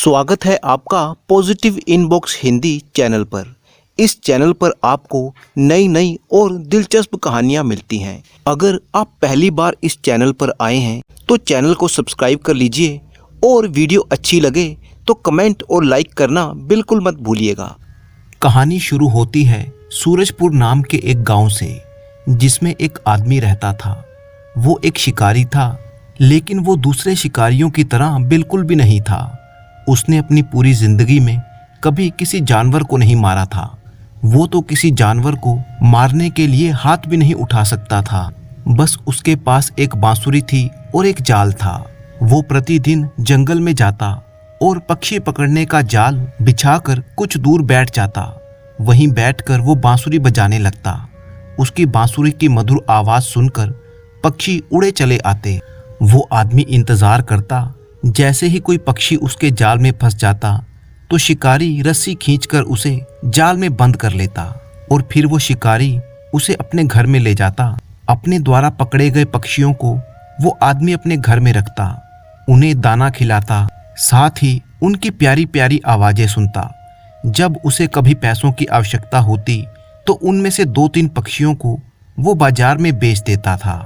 स्वागत है आपका पॉजिटिव इनबॉक्स हिंदी चैनल पर। इस चैनल पर आपको नई नई और दिलचस्प कहानियां मिलती हैं। अगर आप पहली बार इस चैनल पर आए हैं तो चैनल को सब्सक्राइब कर लीजिए और वीडियो अच्छी लगे तो कमेंट और लाइक करना बिल्कुल मत भूलिएगा। कहानी शुरू होती है सूरजपुर नाम के एक गांव से, जिसमें एक आदमी रहता था। वो एक शिकारी था, लेकिन वो दूसरे शिकारियों की तरह बिल्कुल भी नहीं था। उसने अपनी पूरी जिंदगी में कभी किसी जानवर को नहीं मारा था। वो तो किसी जानवर को मारने के लिए हाथ भी नहीं उठा सकता था। बस उसके पास एक बांसुरी थी और एक जाल था। वो प्रतिदिन जंगल में जाता और पक्षी पकड़ने का जाल बिछाकर कुछ दूर बैठ जाता। वहीं बैठकर वो बांसुरी बजाने लगता। उसकी बांसुरी की मधुर आवाज सुनकर पक्षी उड़े चले आते। वो आदमी इंतजार करता। जैसे ही कोई पक्षी उसके जाल में फंस जाता तो शिकारी रस्सी खींचकर उसे जाल में बंद कर लेता और फिर वो शिकारी उसे अपने घर में ले जाता। अपने द्वारा पकड़े गए पक्षियों को वो आदमी अपने घर में रखता, उन्हें दाना खिलाता, साथ ही उनकी प्यारी प्यारी आवाजें सुनता। जब उसे कभी पैसों की आवश्यकता होती तो उनमें से 2-3 पक्षियों को वो बाजार में बेच देता था।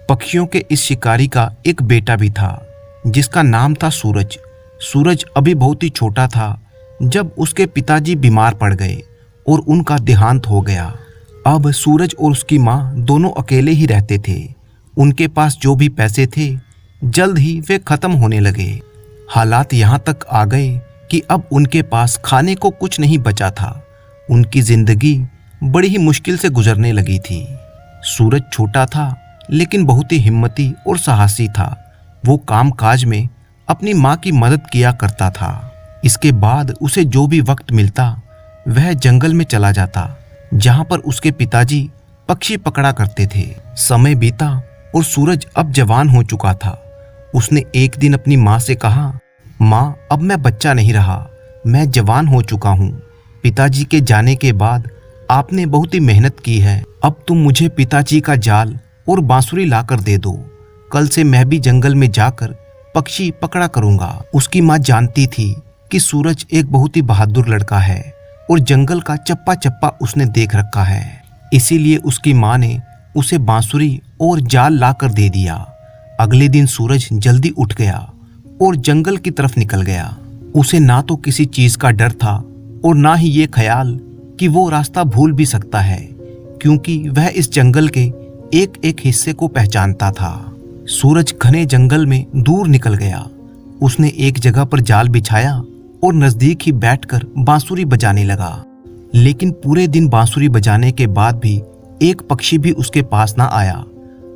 पक्षियों के इस शिकारी का एक बेटा भी था, जिसका नाम था सूरज। सूरज अभी बहुत ही छोटा था जब उसके पिताजी बीमार पड़ गए और उनका देहांत हो गया। अब सूरज और उसकी माँ दोनों अकेले ही रहते थे। उनके पास जो भी पैसे थे जल्द ही वे खत्म होने लगे। हालात यहाँ तक आ गए कि अब उनके पास खाने को कुछ नहीं बचा था। उनकी जिंदगी बड़ी ही मुश्किल से गुजरने लगी थी। सूरज छोटा था लेकिन बहुत ही हिम्मती और साहसी था। वो काम काज में अपनी माँ की मदद किया करता था। इसके बाद उसे जो भी वक्त मिलता वह जंगल में चला जाता, जहाँ पर उसके पिताजी पक्षी पकड़ा करते थे। समय बीता और सूरज अब जवान हो चुका था। उसने एक दिन अपनी माँ से कहा, माँ, अब मैं बच्चा नहीं रहा, मैं जवान हो चुका हूँ। पिताजी के जाने के बाद आपने बहुत ही मेहनत की है। अब तुम मुझे पिताजी का जाल और बांसुरी लाकर दे दो। कल से मैं भी जंगल में जाकर पक्षी पकड़ा करूंगा। उसकी माँ जानती थी कि सूरज एक बहुत ही बहादुर लड़का है और जंगल का चप्पा चप्पा उसने देख रखा है। इसीलिए उसकी माँ ने उसे बांसुरी और जाल लाकर दे दिया। अगले दिन सूरज जल्दी उठ गया और जंगल की तरफ निकल गया। उसे ना तो किसी चीज का डर था और ना ही ये ख्याल कि वो रास्ता भूल भी सकता है, क्योंकि वह इस जंगल के एक एक हिस्से को पहचानता था। सूरज घने जंगल में दूर निकल गया। उसने एक जगह पर जाल बिछाया और नजदीक ही बैठकर बांसुरी बजाने लगा। लेकिन पूरे दिन बांसुरी बजाने के बाद भी एक पक्षी भी उसके पास ना आया।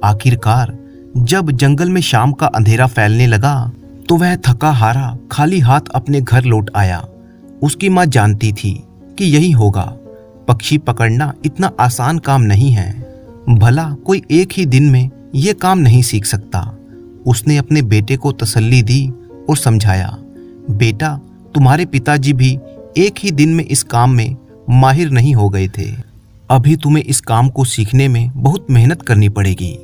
आखिरकार जब जंगल में शाम का अंधेरा फैलने लगा तो वह थका हारा खाली हाथ अपने घर लौट आया। उसकी माँ जानती थी कि यही होगा। पक्षी पकड़ना इतना आसान काम नहीं है, भला कोई एक ही दिन में ये काम नहीं सीख सकता। उसने अपने बेटे को तसल्ली दी और समझाया, बेटा, तुम्हारे पिताजी भी एक ही दिन में इस काम में माहिर नहीं हो गए थे। अभी तुम्हें इस काम को सीखने में बहुत मेहनत करनी पड़ेगी।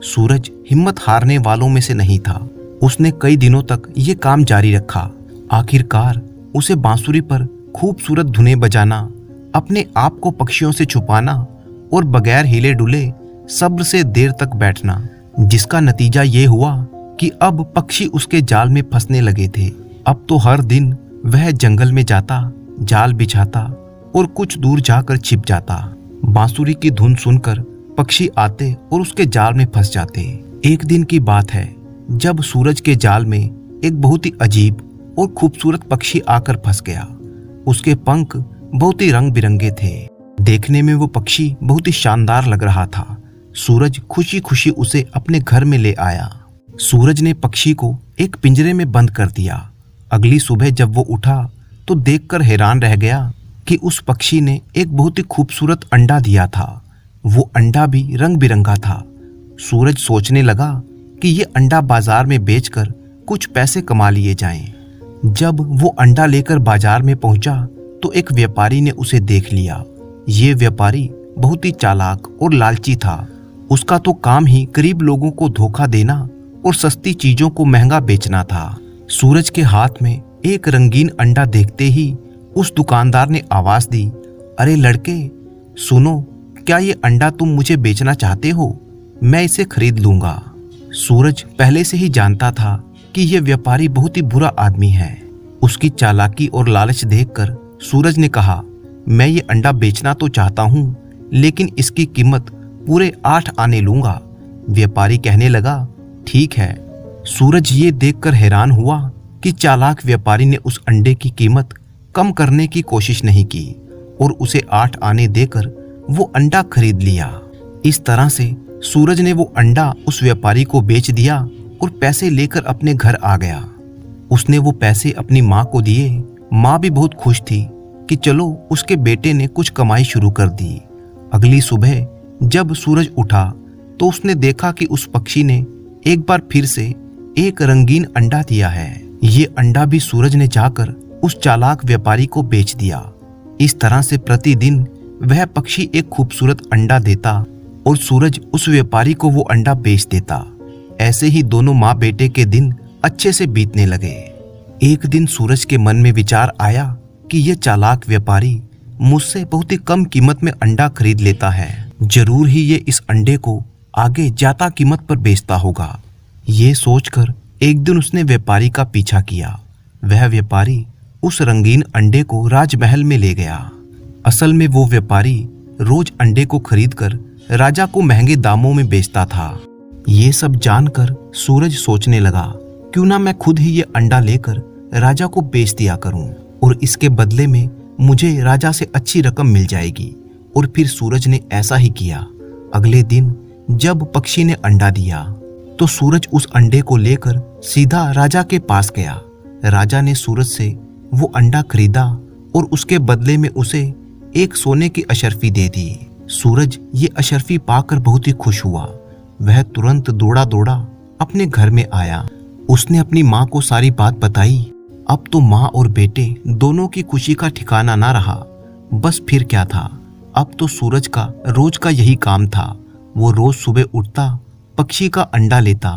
सूरज हिम्मत हारने वालों में से नहीं था। उसने कई दिनों तक ये काम जारी रखा। आखिरकार उसे बांसुरी पर खूबसूरत धुनें बजाना, अपने आप को पक्षियों से छुपाना और बगैर हिले डुले सब्र से देर तक बैठना, जिसका नतीजा ये हुआ कि अब पक्षी उसके जाल में फंसने लगे थे। अब तो हर दिन वह जंगल में जाता, जाल बिछाता और कुछ दूर जाकर छिप जाता। बांसुरी की धुन सुनकर पक्षी आते और उसके जाल में फंस जाते। एक दिन की बात है जब सूरज के जाल में एक बहुत ही अजीब और खूबसूरत पक्षी आकर फंस गया। उसके पंख बहुत ही रंग बिरंगे थे। देखने में वो पक्षी बहुत ही शानदार लग रहा था। सूरज खुशी खुशी उसे अपने घर में ले आया। सूरज ने पक्षी को एक पिंजरे में बंद कर दिया। अगली सुबह जब वो उठा तो देखकर हैरान रह गया कि उस पक्षी ने एक बहुत ही खूबसूरत अंडा दिया था। वो अंडा भी रंग बिरंगा था। सूरज सोचने लगा कि ये अंडा बाजार में बेचकर कुछ पैसे कमा लिए जाएं। जब वो अंडा लेकर बाजार में पहुंचा तो एक व्यापारी ने उसे देख लिया। ये व्यापारी बहुत ही चालाक और लालची था। उसका तो काम ही गरीब लोगों को धोखा देना और सस्ती चीजों को महंगा बेचना था। सूरज के हाथ में एक रंगीन अंडा देखते ही उस दुकानदार ने आवाज दी, अरे लड़के सुनो, क्या ये अंडा तुम मुझे बेचना चाहते हो? मैं इसे खरीद लूंगा। सूरज पहले से ही जानता था कि यह व्यापारी बहुत ही बुरा आदमी है। उसकी चालाकी और लालच देखकर सूरज ने कहा, मैं ये अंडा बेचना तो चाहता हूँ, लेकिन इसकी कीमत पूरे 8 आने लूंगा। व्यापारी कहने लगा, ठीक है। सूरज ये देखकर हैरान हुआ कि चालाक व्यापारी ने उस अंडे की कीमत कम करने की कोशिश नहीं की और उसे 8 आने देकर वो अंडा खरीद लिया। इस तरह से सूरज ने वो अंडा उस व्यापारी को बेच दिया और पैसे लेकर अपने घर आ गया। उसने वो पैसे अपनी माँ को दिए। माँ भी बहुत खुश थी कि चलो उसके बेटे ने कुछ कमाई शुरू कर दी। अगली सुबह जब सूरज उठा तो उसने देखा कि उस पक्षी ने एक बार फिर से एक रंगीन अंडा दिया है। ये अंडा भी सूरज ने जाकर उस चालाक व्यापारी को बेच दिया। इस तरह से प्रतिदिन वह पक्षी एक खूबसूरत अंडा देता और सूरज उस व्यापारी को वो अंडा बेच देता। ऐसे ही दोनों माँ बेटे के दिन अच्छे से बीतने लगे। एक दिन सूरज के मन में विचार आया कि यह चालाक व्यापारी मुझसे बहुत ही कम कीमत में अंडा खरीद लेता है। जरूर ही ये इस अंडे को आगे ज्यादा कीमत पर बेचता होगा। ये सोचकर एक दिन उसने व्यापारी का पीछा किया। वह व्यापारी उस रंगीन अंडे को राजमहल में ले गया। असल में वो व्यापारी रोज अंडे को खरीदकर राजा को महंगे दामों में बेचता था। ये सब जानकर सूरज सोचने लगा, क्यों ना मैं खुद ही ये अंडा लेकर राजा को बेच दिया करूं और इसके बदले में मुझे राजा से अच्छी रकम मिल जाएगी। और फिर सूरज ने ऐसा ही किया। अगले दिन जब पक्षी ने अंडा दिया तो सूरज उस अंडे को लेकर सीधा राजा के पास गया। राजा ने सूरज से वो अंडा खरीदा और उसके बदले में उसे एक सोने की अशर्फी दे दी। सूरज ये अशर्फी पाकर बहुत ही खुश हुआ। वह तुरंत दौड़ा दौड़ा अपने घर में आया। उसने अपनी माँ को सारी बात बताई। अब तो माँ और बेटे दोनों की खुशी का ठिकाना ना रहा। बस फिर क्या था, अब तो सूरज का रोज का यही काम था। वो रोज सुबह उठता, पक्षी का अंडा लेता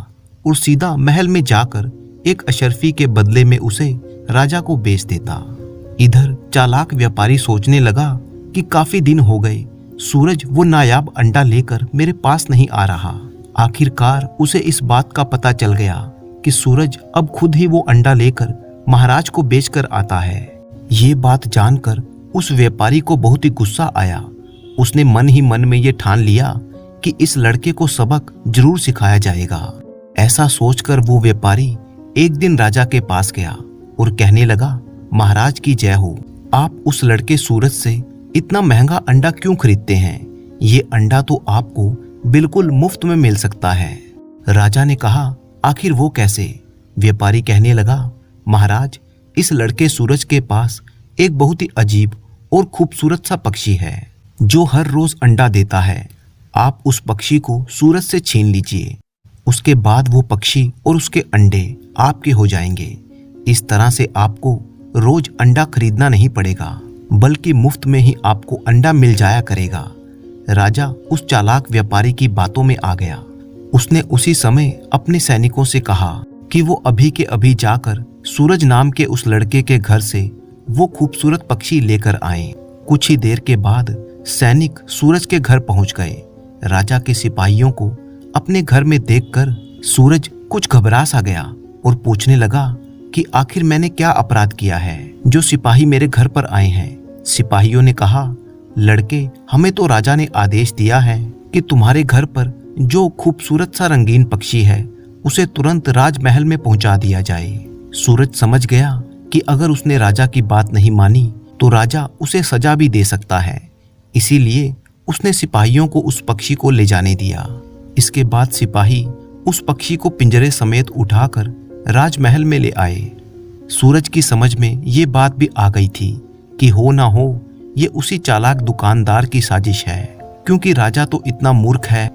और सीधा महल में जाकर एक अशर्फी के बदले में उसे राजा को बेच देता। इधर चालाक व्यापारी सोचने लगा कि काफी दिन हो गए, सूरज वो नायाब अंडा लेकर मेरे पास नहीं आ रहा। आखिरकार उसे इस बात का पता चल गया कि सूरज अब खुद ही वो अंडा लेकर महाराज को बेचकर आता है। ये बात जानकर उस व्यापारी को बहुत ही गुस्सा आया। उसने मन ही मन में ये ठान लिया कि इस लड़के को सबक जरूर सिखाया जाएगा। ऐसा सोचकर वो व्यापारी एक दिन राजा के पास गया और कहने लगा, महाराज की जय हो, आप उस लड़के सूरज से इतना महंगा अंडा क्यों खरीदते हैं? ये अंडा तो आपको बिल्कुल मुफ्त में मिल सकता है। राजा ने कहा, आखिर वो कैसे? व्यापारी कहने लगा, महाराज, इस लड़के सूरज के पास एक बहुत ही अजीब और खूबसूरत सा पक्षी है जो हर रोज अंडा देता है। आप उस पक्षी को सूरज से छीन लीजिए, उसके बाद वो पक्षी और उसके अंडे आपके हो जाएंगे। इस तरह से आपको रोज अंडा खरीदना नहीं पड़ेगा, बल्कि मुफ्त में ही आपको अंडा मिल जाया करेगा। राजा उस चालाक व्यापारी की बातों में आ गया। उसने उसी समय अपने सैनिकों से कहा कि वो अभी के अभी जाकर सूरज नाम के उस लड़के के घर से वो खूबसूरत पक्षी लेकर आए। कुछ ही देर के बाद सैनिक सूरज के घर पहुंच गए। राजा के सिपाहियों को अपने घर में देखकर सूरज कुछ घबरा सा गया और पूछने लगा कि आखिर मैंने क्या अपराध किया है जो सिपाही मेरे घर पर आए हैं। सिपाहियों ने कहा, लड़के, हमें तो राजा ने आदेश दिया है कि तुम्हारे घर पर जो खूबसूरत सा रंगीन पक्षी है उसे तुरंत राजमहल में पहुंचा दिया जाए। सूरज समझ गया कि अगर उसने राजा की बात नहीं मानी तो राजा उसे सजा भी दे सकता है। इसीलिए उसने सिपाहियों को उस पक्षी को ले जाने दिया। इसके बाद सिपाही उस पक्षी को पिंजरे समेत उठाकर राजमहल में ले आए। सूरज की समझ में ये बात भी आ गई थी कि हो ना हो ये उसी चालाक दुकानदार की साजिश है, क्योंकि राजा तो इतना मूर्ख है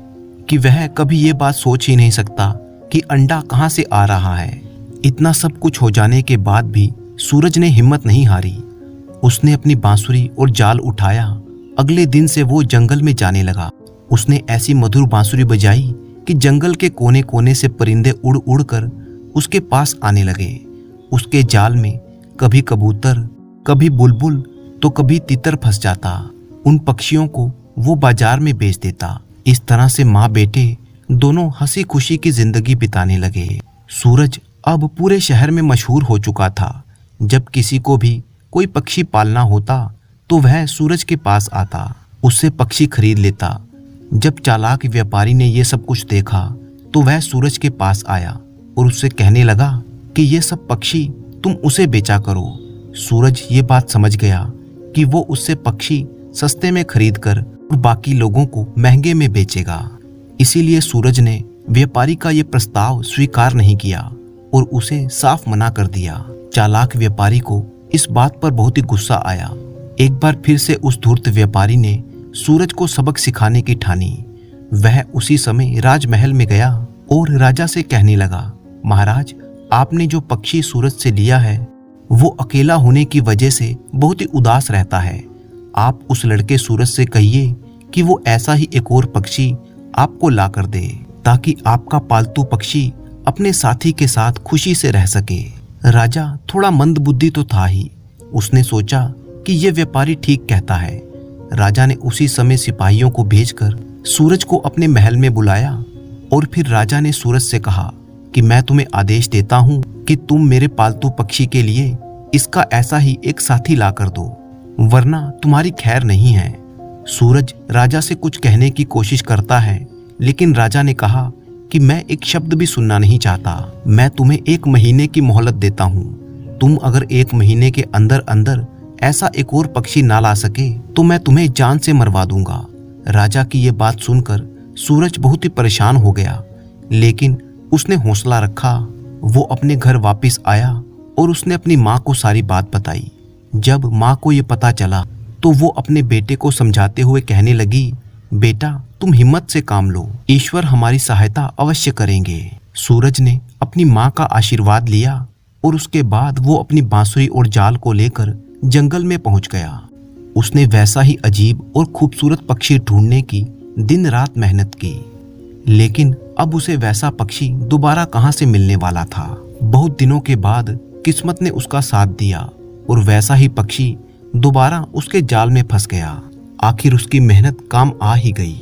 कि वह कभी ये बात सोच ही नहीं सकता कि अंडा कहाँ से आ रहा है। इतना सब कुछ हो जाने के बाद भी सूरज ने हिम्मत नहीं हारी। उसने अपनी बांसुरी और जाल उठाया। अगले दिन से वो जंगल में जाने लगा। उसने ऐसी मधुर बांसुरी बजाई कि जंगल के कोने कोने से परिंदे उड़ उड़ कर उसके पास आने लगे। उसके जाल में कभी कबूतर, कभी बुलबुल तो कभी तितर फंस जाता। उन पक्षियों को वो बाजार में बेच देता। इस तरह से माँ बेटे दोनों हंसी खुशी की जिंदगी बिताने लगे। सूरज अब पूरे शहर में मशहूर हो चुका था। जब किसी को भी कोई पक्षी पालना होता तो वह सूरज के पास आता, उससे पक्षी खरीद लेता। जब चालाक व्यापारी ने ये सब कुछ देखा तो वह सूरज के पास आया और उससे कहने लगा कि ये सब पक्षी तुम उसे बेचा करो। सूरज ये बात समझ गया कि वो उससे पक्षी सस्ते में खरीद कर और बाकी लोगों को महंगे में बेचेगा। इसीलिए सूरज ने व्यापारी का ये प्रस्ताव स्वीकार नहीं किया और उसे साफ मना कर दिया। चालाक व्यापारी को इस बात पर बहुत ही गुस्सा आया। एक बार फिर से उस धूर्त व्यापारी ने सूरज को सबक सिखाने की ठानी। वह उसी समय राजमहल में गया और राजा से कहने लगा, महाराज, आपने जो पक्षी सूरज से लिया है वो अकेला होने की वजह से बहुत ही उदास रहता है। आप उस लड़के सूरज से कहिए कि वो ऐसा ही एक और पक्षी आपको ला कर दे, ताकि आपका पालतू पक्षी अपने साथी के साथ खुशी से रह सके। राजा थोड़ा मंदबुद्धि तो था ही। उसने सोचा कि ये व्यापारी ठीक कहता है। राजा ने उसी समय सिपाहियों को भेजकर सूरज को अपने महल में बुलाया और फिर राजा ने सूरज से कहा कि मैं तुम्हें आदेश देता हूँ कि तुम मेरे पालतू पक्षी के लिए इसका ऐसा ही एक साथी ला कर दो, वरना तुम्हारी खैर नहीं है। सूरज राजा से कुछ कहने की कोशिश करता है, लेकिन राजा ने कहा कि मैं एक शब्द भी सुनना नहीं चाहता। मैं तुम्हें 1 महीने की मोहलत देता हूँ। तुम अगर 1 महीने के अंदर अंदर ऐसा एक और पक्षी ना ला सके तो मैं तुम्हें जान से मरवा दूंगा। राजा की ये बात सुनकर सूरज बहुत ही परेशान हो गया, लेकिन उसने हौसला रखा। वो अपने घर वापस आया और उसने अपनी माँ को सारी बात बताई। जब माँ को ये पता चला तो वो अपने बेटे को समझाते हुए कहने लगी, बेटा, तुम हिम्मत से काम लो, ईश्वर हमारी सहायता अवश्य करेंगे। सूरज ने अपनी माँ का आशीर्वाद लिया और उसके बाद वो अपनी बांसुरी और जाल को लेकर जंगल में पहुंच गया। उसने वैसा ही अजीब और खूबसूरत पक्षी ढूंढने की दिन रात मेहनत की, लेकिन अब उसे वैसा पक्षी दोबारा कहां से मिलने वाला था। बहुत दिनों के बाद किस्मत ने उसका साथ दिया और वैसा ही पक्षी दोबारा उसके जाल में फंस गया। आखिर उसकी मेहनत काम आ ही गई।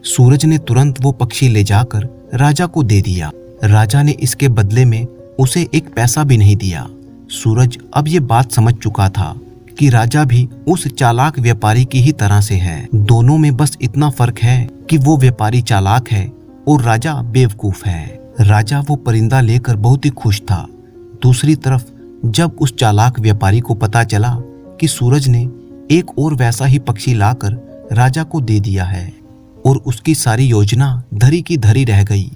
सूरज ने तुरंत वो पक्षी ले जाकर राजा को दे दिया। राजा ने इसके बदले में उसे 1 पैसा भी नहीं दिया। सूरज अब ये बात समझ चुका था कि राजा भी उस चालाक व्यापारी की ही तरह से है। दोनों में बस इतना फर्क है कि वो व्यापारी चालाक है और राजा बेवकूफ है। राजा वो परिंदा लेकर बहुत ही खुश था। दूसरी तरफ जब उस चालाक व्यापारी को पता चला कि सूरज ने एक और वैसा ही पक्षी लाकर राजा को दे दिया है और उसकी सारी योजना धरी की धरी रह गई,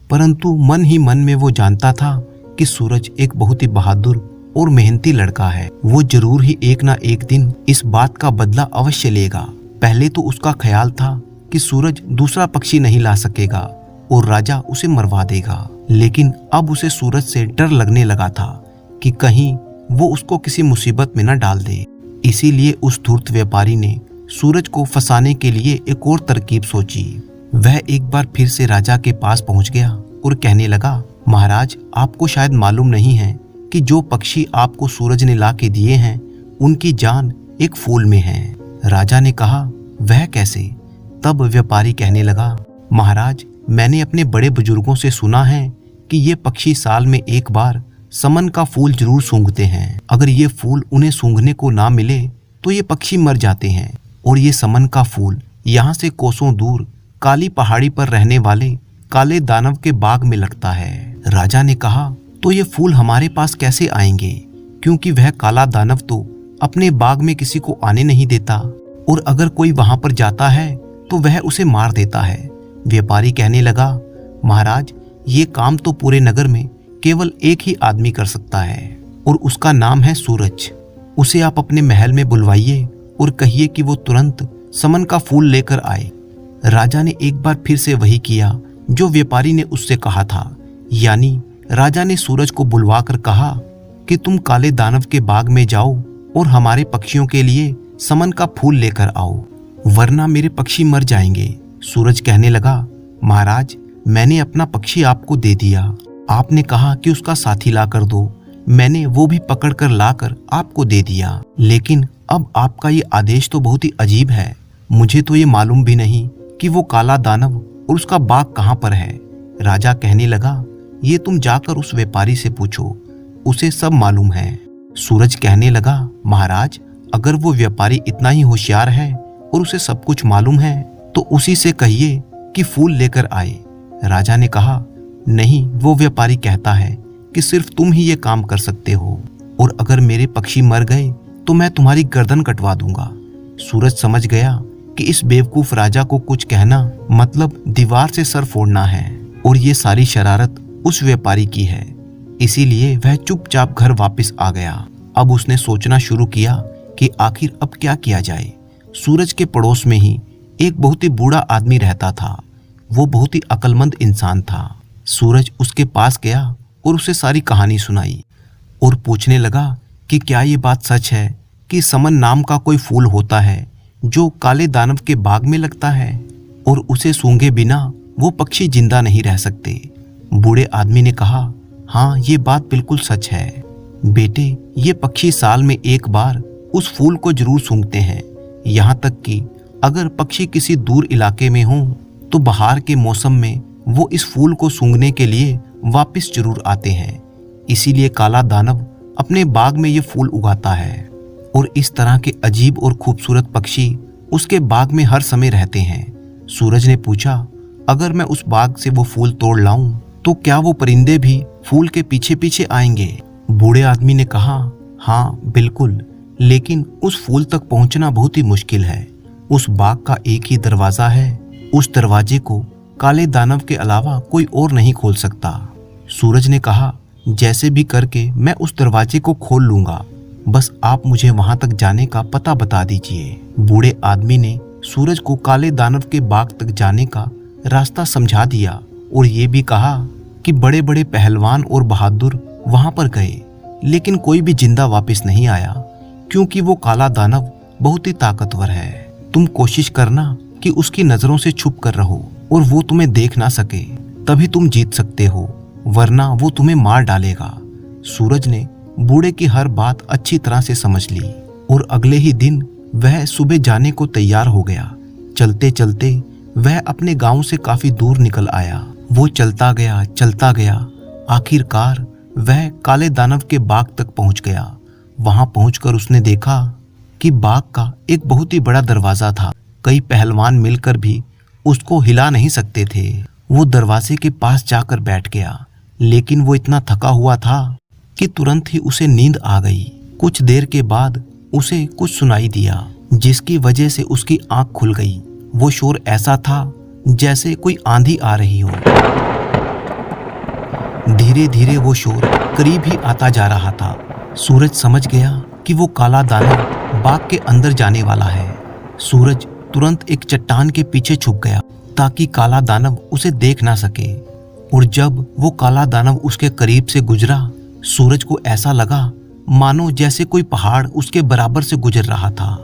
परंतु मन ही मन में वो जानता था कि सूरज एक बहुत ही बहादुर और मेहनती लड़का है। वो जरूर ही एक ना एक दिन इस बात का बदला अवश्य लेगा। पहले तो उसका ख्याल था कि सूरज दूसरा पक्षी नहीं ला सकेगा और राजा उसे मरवा देगा, लेकिन अब उसे सूरज से डर लगने लगा था कि कहीं वो उसको किसी मुसीबत में न डाल दे। इसीलिए उस धूर्त व्यापारी ने सूरज को फंसाने के लिए एक और तरकीब सोची। वह एक बार फिर से राजा के पास पहुंच गया और कहने लगा, महाराज, आपको शायद मालूम नहीं है कि जो पक्षी आपको सूरज ने ला के दिए हैं उनकी जान एक फूल में है। राजा ने कहा, वह कैसे? तब व्यापारी कहने लगा, महाराज, मैंने अपने बड़े बुजुर्गों से सुना है कि ये पक्षी साल में एक बार समन का फूल जरूर सूंघते हैं। अगर ये फूल उन्हें सूंघने को ना मिले तो ये पक्षी मर जाते हैं और ये समन का फूल यहाँ से कोसों दूर काली पहाड़ी पर रहने वाले काले दानव के बाग में लगता है। राजा ने कहा, तो ये फूल हमारे पास कैसे आएंगे, क्योंकि वह काला दानव तो अपने बाग में किसी को आने नहीं देता और अगर कोई वहां पर जाता है तो वह उसे मार देता है। व्यापारी कहने लगा, महाराज, ये काम तो पूरे नगर में केवल एक ही आदमी कर सकता है और उसका नाम है सूरज। उसे आप अपने महल में बुलवाइए और कहिए कि वो तुरंत समन का फूल लेकर आए। राजा ने एक बार फिर से वही किया जो व्यापारी ने उससे कहा था, यानी राजा ने सूरज को बुलवाकर कहा कि तुम काले दानव के बाग में जाओ और हमारे पक्षियों के लिए समन का फूल लेकर आओ, वरना मेरे पक्षी मर जाएंगे। सूरज कहने लगा, महाराज, मैंने अपना पक्षी आपको दे दिया। आपने कहा कि उसका साथी ला कर दो, मैंने वो भी पकड़कर लाकर आपको दे दिया। लेकिन अब आपका ये आदेश तो बहुत ही अजीब है। मुझे तो ये मालूम भी नहीं कि वो काला दानव और उसका बाग कहाँ पर है। राजा कहने लगा, ये तुम जाकर उस व्यापारी से पूछो, उसे सब मालूम है। सूरज कहने लगा, महाराज, अगर वो व्यापारी इतना ही होशियार है और उसे सब कुछ मालूम है तो उसी से कहिए कि फूल लेकर आए। राजा ने कहा, नहीं, वो व्यापारी कहता है कि सिर्फ तुम ही ये काम कर सकते हो, और अगर मेरे पक्षी मर गए तो मैं तुम्हारी गर्दन कटवा दूंगा। सूरज समझ गया कि इस बेवकूफ राजा को कुछ कहना मतलब दीवार से सर फोड़ना है, और ये सारी शरारत उस व्यापारी की है। इसीलिए वह चुपचाप घर वापस आ गया। अब उसने सोचना शुरू किया कि आखिर अब क्या किया जाए। सूरज के पड़ोस में ही एक बहुत ही बूढ़ा आदमी रहता था। वो बहुत ही अक्लमंद इंसान था। सूरज उसके पास गया और उसे सारी कहानी सुनाई और पूछने लगा कि क्या ये बात सच है कि समन नाम का कोई फूल होता है जो काले दानव के बाग में लगता है और उसे सूंघे बिना वो पक्षी जिंदा नहीं रह सकते। बूढ़े आदमी ने कहा, हाँ, ये बात बिल्कुल सच है बेटे। ये पक्षी साल में एक बार उस फूल को जरूर सूंघते हैं। यहाँ तक कि अगर पक्षी किसी दूर इलाके में हो तो बहार के मौसम में वो इस फूल को सूंघने के लिए वापस जरूर आते हैं। इसीलिए काला दानव अपने बाग में ये फूल उगाता है और इस तरह के अजीब और खूबसूरत पक्षी उसके बाग में हर समय रहते हैं। सूरज ने पूछा, अगर मैं उस बाग से वो फूल तोड़ लाऊं तो क्या वो परिंदे भी फूल के पीछे पीछे आएंगे? बूढ़े आदमी ने कहा, हाँ बिल्कुल, लेकिन उस फूल तक पहुंचना बहुत ही मुश्किल है। उस बाग का एक ही दरवाजा है। उस दरवाजे को काले दानव के अलावा कोई और नहीं खोल सकता। सूरज ने कहा, जैसे भी करके मैं उस दरवाजे को खोल लूंगा, बस आप मुझे वहां तक जाने का पता बता दीजिए। बूढ़े आदमी ने सूरज को काले दानव के बाग तक जाने का रास्ता समझा दिया और ये भी कहा कि बड़े बड़े पहलवान और बहादुर वहां पर गए, लेकिन कोई भी जिंदा वापस नहीं आया, क्योंकि वो काला दानव बहुत ही ताकतवर है। तुम कोशिश करना कि उसकी नजरों से छुप कर रहो और वो तुम्हें देख ना सके, तभी तुम जीत सकते हो, वरना वो तुम्हें मार डालेगा। सूरज ने बूढ़े की हर बात अच्छी तरह से समझ ली और अगले ही दिन वह सुबह जाने को तैयार हो गया। चलते चलते वह अपने गांव से काफी दूर निकल आया। वो चलता गया, आखिरकार वह काले दानव के बाग तक पहुंच गया। वहां पहुंचकर उसने देखा कि बाग का एक बहुत ही बड़ा दरवाजा था। कई पहलवान मिलकर भी उसको हिला नहीं सकते थे। वो दरवाजे के पास जाकर बैठ गया, लेकिन वो इतना थका हुआ था कि तुरंत ही उसे नींद आ गई। कुछ देर के बाद उसे कुछ सुनाई दिया, जिसकी वजह से उसकी आंख खुल गई। वो शोर ऐसा था जैसे कोई आंधी आ रही हो। धीरे धीरे वो शोर करीब ही आता जा रहा था। सूरज समझ गया कि वो काला दानव बाग के अंदर जाने वाला है। सूरज तुरंत एक चट्टान के पीछे छुप गया ताकि काला दानव उसे देख ना सके, और जब वो काला दानव उसके करीब से गुजरा, सूरज को ऐसा लगा मानो जैसे कोई पहाड़ उसके बराबर से गुजर रहा था।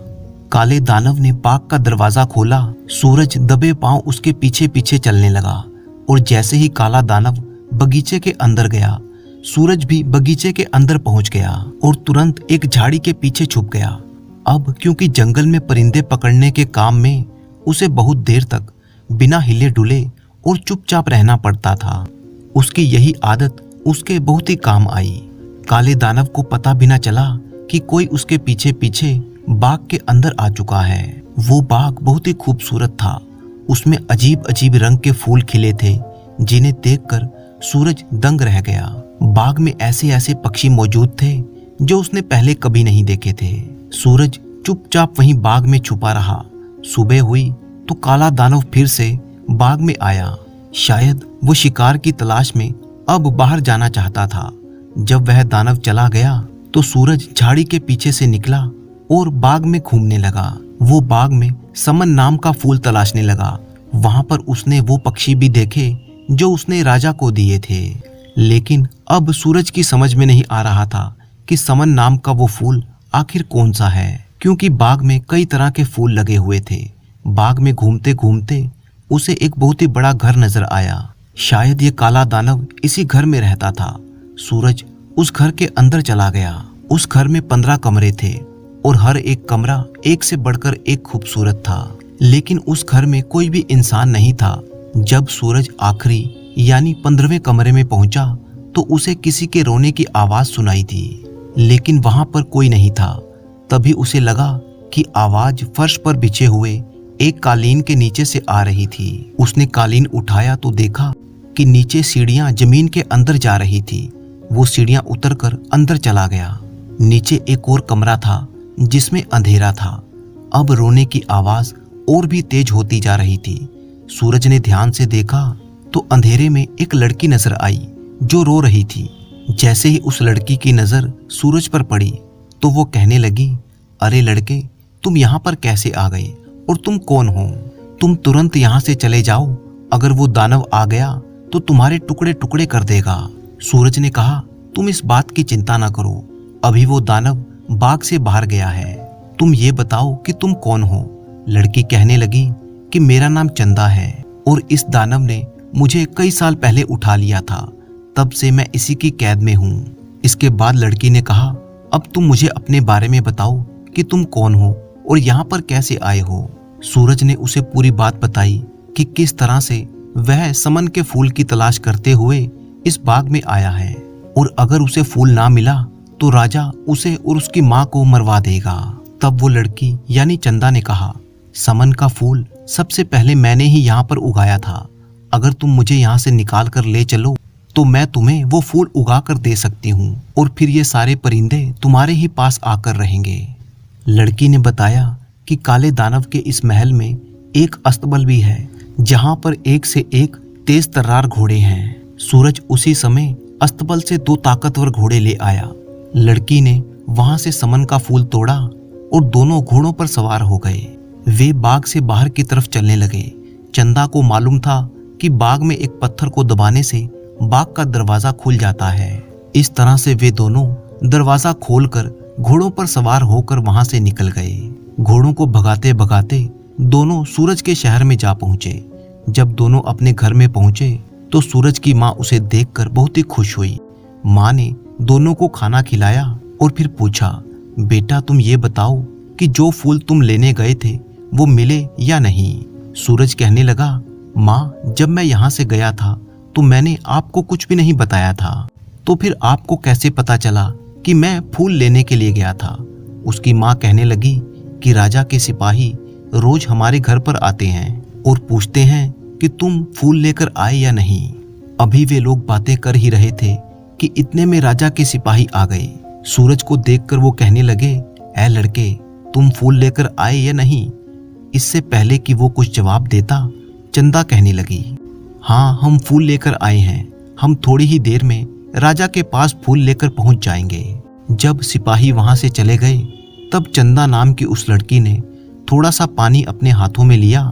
काले दानव ने बाग का दरवाजा खोला। सूरज दबे पांव उसके पीछे पीछे चलने लगा, और जैसे ही काला दानव बगीचे के अंदर गया, सूरज भी बगीचे के अंदर पहुंच गया और तुरंत एक झाड़ी के पीछे छुप गया। अब क्योंकि जंगल में परिंदे पकड़ने के काम में उसे बहुत देर तक बिना हिले डुले और चुपचाप रहना पड़ता था, उसकी यही आदत उसके बहुत ही काम आई। काले दानव को पता भी न चला कि कोई उसके पीछे पीछे बाग के अंदर आ चुका है। वो बाग बहुत ही खूबसूरत था। उसमें अजीब अजीब रंग के फूल खिले थे, जिन्हें देखकर सूरज दंग रह गया। बाग में ऐसे ऐसे पक्षी मौजूद थे जो उसने पहले कभी नहीं देखे थे। सूरज चुपचाप वहीं बाग में छुपा रहा। सुबह हुई तो काला दानव फिर से बाग में आया। शायद वो शिकार की तलाश में अब बाहर जाना चाहता था। जब वह दानव चला गया तो सूरज झाड़ी के पीछे से निकला और बाग में घूमने लगा। वो बाग में समन नाम का फूल तलाशने लगा। वहां पर उसने वो पक्षी भी देखे जो उसने राजा को दिए थे, लेकिन अब सूरज की समझ में नहीं आ रहा था कि समन नाम का वो फूल आखिर कौन सा है, क्योंकि बाग में कई तरह के फूल लगे हुए थे। बाग में घूमते घूमते उसे एक बहुत ही बड़ा घर नजर आया। शायद ये काला दानव इसी घर में रहता था। सूरज उस घर के अंदर चला गया। उस घर में 15 कमरे थे और हर एक कमरा एक से बढ़कर एक खूबसूरत था, लेकिन उस घर में कोई भी इंसान नहीं था। जब सूरज आखिरी यानी 15वें कमरे में पहुंचा तो उसे किसी के रोने की आवाज सुनाई दी, लेकिन वहां पर कोई नहीं था। तभी उसे लगा कि आवाज फर्श पर बिछे हुए एक कालीन के नीचे से आ रही थी। उसने कालीन उठाया तो देखा कि नीचे सीढ़ियां जमीन के अंदर जा रही थी। वो सीढ़ियां उतरकर अंदर चला गया। नीचे एक और कमरा था जिसमें अंधेरा था। अब रोने की आवाज और भी तेज होती जा रही थी। सूरज ने ध्यान से देखा तो अंधेरे में एक लड़की नजर आई जो रो रही थी। जैसे ही उस लड़की की नजर सूरज पर पड़ी तो वो कहने लगी, अरे लड़के, तुम यहाँ पर कैसे आ गए और तुम कौन हो? तुम तुरंत यहाँ से चले जाओ, अगर वो दानव आ गया तो तुम्हारे टुकड़े टुकड़े कर देगा। सूरज ने कहा, तुम इस बात की चिंता ना करो, अभी वो दानव बाग से बाहर गया है। तुम ये बताओ कि तुम कौन हो? लड़की कहने लगी कि मेरा नाम चंदा है और इस दानव ने मुझे कई साल पहले उठा लिया था, तब से मैं इसी की कैद में हूँ। इसके बाद लड़की ने कहा, अब तुम मुझे अपने बारे में बताओ कि तुम कौन हो और यहाँ पर कैसे आए हो। सूरज ने उसे पूरी बात बताई कि किस तरह से वह समन के फूल की तलाश करते हुए इस बाग में आया है और अगर उसे फूल ना मिला तो राजा उसे और उसकी माँ को मरवा देगा। तब वो लड़की यानी चंदा ने कहा, समन का फूल सबसे पहले मैंने ही यहाँ पर उगाया था। अगर तुम मुझे यहाँ से निकाल कर ले चलो तो मैं तुम्हें वो फूल उगा कर दे सकती हूँ और फिर ये सारे परिंदे तुम्हारे ही पास आकर रहेंगे। लड़की ने बताया कि काले दानव के इस महल में एक अस्तबल भी है जहाँ पर एक से एक तेज तर्रार घोड़े हैं। सूरज उसी समय अस्तबल से 2 ताकतवर घोड़े ले आया। लड़की ने वहां से समन का फूल तोड़ा और दोनों घोड़ों पर सवार हो गए। वे बाग से बाहर की तरफ चलने लगे। चंदा को मालूम था कि बाग में एक पत्थर को दबाने से बाग का दरवाजा खुल जाता है। इस तरह से वे दोनों दरवाजा खोलकर घोड़ों पर सवार होकर वहां से निकल गए। घोड़ों को भगाते भगाते दोनों सूरज के शहर में जा पहुंचे। जब दोनों अपने घर में पहुंचे तो सूरज की माँ उसे देखकर बहुत ही खुश हुई। माँ ने दोनों को खाना खिलाया और फिर पूछा, बेटा तुम ये बताओ कि जो फूल तुम लेने गए थे वो मिले या नहीं? सूरज कहने लगा, माँ जब मैं यहाँ से गया था तो मैंने आपको कुछ भी नहीं बताया था, तो फिर आपको कैसे पता चला कि मैं फूल लेने के लिए गया था? उसकी माँ कहने लगी कि राजा के सिपाही रोज हमारे घर पर आते हैं और पूछते हैं कि तुम फूल लेकर आए या नहीं। अभी वे लोग बातें कर ही रहे थे कि इतने में राजा के सिपाही आ गए। सूरज को देखकर वो कहने लगे, ऐ लड़के, तुम फूल लेकर आए या नहीं? इससे पहले कि वो कुछ जवाब देता, चंदा कहने लगी, हाँ हम फूल लेकर आए हैं, हम थोड़ी ही देर में राजा के पास फूल लेकर पहुंच जाएंगे। जब सिपाही वहां से चले गए तब चंदा नाम की उस लड़की ने थोड़ा सा पानी अपने हाथों में लिया